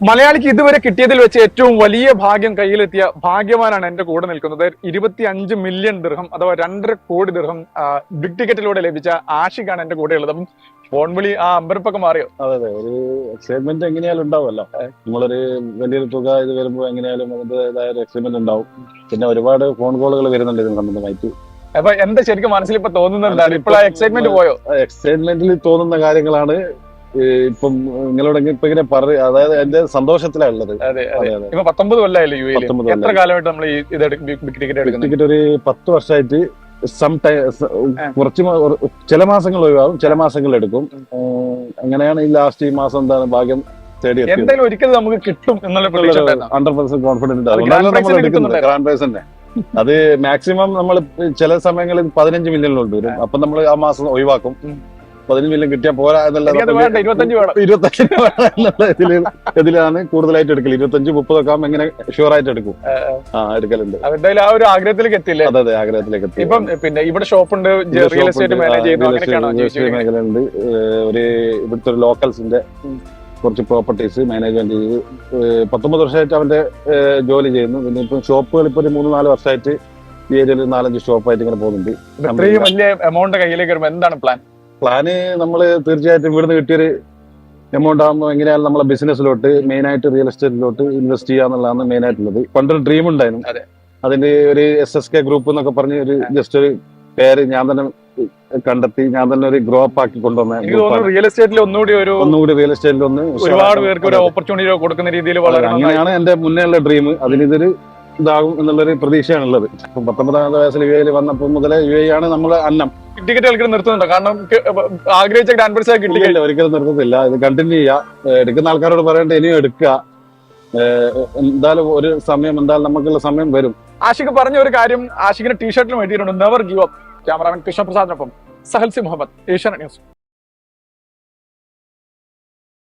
മലയാളിക്ക് ഇതുവരെ കിട്ടിയതിൽ വെച്ച് ഏറ്റവും വലിയ ഭാഗ്യം കയ്യിലെത്തിയ ഭാഗ്യവാനാണ് എന്റെ കൂടെ നിൽക്കുന്നത്. 25 മില്യൺ ദിർഹം അഥവാ 2.5 കോടി ദിർഹം ബിഗ് ടിക്കറ്റിലൂടെ ലഭിച്ച ആഷിഖാണ് എന്റെ കൂടെ ഉള്ളത്. അപ്പം ഫോൺ വിളി അമ്പരപ്പൊക്കെ മാറിയോ? അതെ അതെ, ഒരു എക്സൈറ്റ്മെന്റ് എങ്ങനെയാലും ഉണ്ടാവുമല്ലോ. നമ്മളൊരു വലിയൊരു തുക ഇത് വരുമ്പോൾ എങ്ങനെയാലും അതിന്റേതായ ഒരു എക്സൈറ്റ്മെന്റ് ഉണ്ടാവും. പിന്നെ ഒരുപാട് ഫോൺ കോളുകൾ വരുന്നുണ്ട് ഇതിന് സംബന്ധമായിട്ട്. അപ്പൊ എന്താ ശരിക്കും മനസ്സിൽ ഇപ്പൊ തോന്നുന്നത് എന്താണ്? ഇപ്പോൾ ആ എക്സൈറ്റ്മെന്റ് പോയോ? എക്സൈറ്റ്മെന്റിൽ തോന്നുന്ന കാര്യങ്ങളാണ് ഇപ്പം നിങ്ങളോട് ഇപ്പൊ ഇങ്ങനെ അതായത് എന്റെ സന്തോഷത്തിലുള്ളത്. അതെ അതെ, ഇപ്പൊ 19 കൊല്ലമായില്ലേ യു എയിൽ. എത്ര കാലമായിട്ട് നമ്മൾ ഇത് ബിഗ് ടിക്കറ്റ് എടുക്കുന്നത്? ടിക്കറ്റ് ഒരു 10 വർഷമായിട്ട്. കുറച്ച് ചില മാസങ്ങൾ ഒഴിവാകും, ചില മാസങ്ങൾ എടുക്കും. അങ്ങനെയാണ് ഈ ലാസ്റ്റ് ഈ മാസം എന്താണ് ഭാഗ്യം തേടി എന്തായാലും ഒരിക്കലും നമുക്ക് കിട്ടും എന്നുള്ള 100% കോൺഫിഡന്റ് ഉണ്ട്. ഗ്രാൻഡ് പ്രൈസ് തന്നെ. അത് മാക്സിമം നമ്മൾ ചില സമയങ്ങളിൽ 15 മില്യണിലോട്ട് വരും. അപ്പൊ നമ്മൾ ആ മാസം ഒഴിവാക്കും. 15 മില്യൺ കിട്ടിയാൽ പോരാ എന്നുള്ള 25 ഇതിലാണ് കൂടുതലായിട്ട് എടുക്കല്. 25-30 ഒക്കെ ആകുമ്പോൾ എങ്ങനെ ഷുവർ ആയിട്ട് എടുക്കും. എടുക്കലുണ്ട്. എന്തായാലും ആ ഒരു ആഗ്രഹത്തിലേക്ക് എത്തിയില്ലേ? അതെ അതെ, ആഗ്രഹത്തിലേക്ക് എത്തി. ഇപ്പം പിന്നെ ഇവിടെ ഷോപ്പുണ്ട്, റിയൽ എസ്റ്റേറ്റ് മാനേജ് ചെയ്യുന്നു, മേഖലയുണ്ട്. ഒരു ഇവിടുത്തെ ഒരു ലോക്കൽസിന്റെ കുറച്ച് പ്രോപ്പർട്ടീസ് മാനേജ്മെന്റ് ചെയ്ത് 19 വർഷമായിട്ട് അവന്റെ ജോലി ചെയ്യുന്നു. പിന്നെ ഇപ്പൊ ഷോപ്പുകൾ ഇപ്പൊ ഒരു 3-4 വർഷമായിട്ട് ഈ ഏരിയയിൽ 4-5 ഷോപ്പായിട്ട് ഇങ്ങനെ പോകുന്നുണ്ട്. ഇത്രയും വലിയ എമൗണ്ട് കയ്യിലേക്ക് വരുമ്പോൾ എന്താണ് പ്ലാന്? നമ്മൾ തീർച്ചയായിട്ടും ഇവിടുന്ന് കിട്ടിയൊരു എമൗണ്ട് ആകുമ്പോൾ എങ്ങനെയാലും നമ്മളെ ബിസിനസ്സിലോട്ട് മെയിനായിട്ട് റിയൽ എസ്റ്റേറ്റിലോട്ട് ഇൻവെസ്റ്റ് ചെയ്യാന്നുള്ളതാണ് മെയിൻ ആയിട്ടുള്ളത്. പണ്ടൊരു ഡ്രീം ഉണ്ടായിരുന്നു. അതിന്റെ ഒരു SSK ഗ്രൂപ്പ് എന്നൊക്കെ പറഞ്ഞ് ഒരു ജസ്റ്റ് ഒരു പേര് ഞാൻ തന്നെ കണ്ടെത്തി, ഞാൻ തന്നെ ഒരു ഗ്രോ അപ്പ് ആക്കി കൊണ്ടുവന്ന റിയൽ എസ്റ്റേറ്റിൽ ഒന്നുകൂടി റിയൽ എസ്റ്റേറ്റിൽ ഒരുപാട് പേർക്ക് ഒരു ഓപ്പർച്യൂണിറ്റി കൊടുക്കുന്ന രീതിയിൽ അങ്ങനെയാണ് എന്റെ മുന്നേ ഉള്ള ഡ്രീം. അതിനിതൊരു ഇതാകും എന്നുള്ളൊരു പ്രതീക്ഷയാണുള്ളത്. ഇപ്പം 19ാമത്തെ വയസ്സിൽ യു എയിൽ വന്നപ്പോൾ മുതലേ യു എ ആണ് നമ്മളെ അന്നം. ടിക്കറ്റ് കളിക്കാൻ നിർത്തുന്നുണ്ടോ? കാരണം ആഗ്രഹിച്ച ഗ്രാൻഡ് പ്രൈസ് കിട്ടിയില്ല. ഒരിക്കലും നിർത്തത്തില്ല. ഇത് കണ്ടിന്യൂ ചെയ്യുക. എടുക്കുന്ന ആൾക്കാരോട് പറയേണ്ട ഇനിയും എടുക്കുക. എന്തായാലും ഒരു സമയം, എന്തായാലും നമുക്കുള്ള സമയം വരും. ആഷിഖ് പറഞ്ഞ ഒരു കാര്യം ആഷിഖിന്റെ ടീഷർട്ടിലും എഴുതിയിട്ടുണ്ട്, never give up. Cameraman കൃഷ്ണപ്രസാദിനൊപ്പം സഹൽസി Muhammad, Asianet news.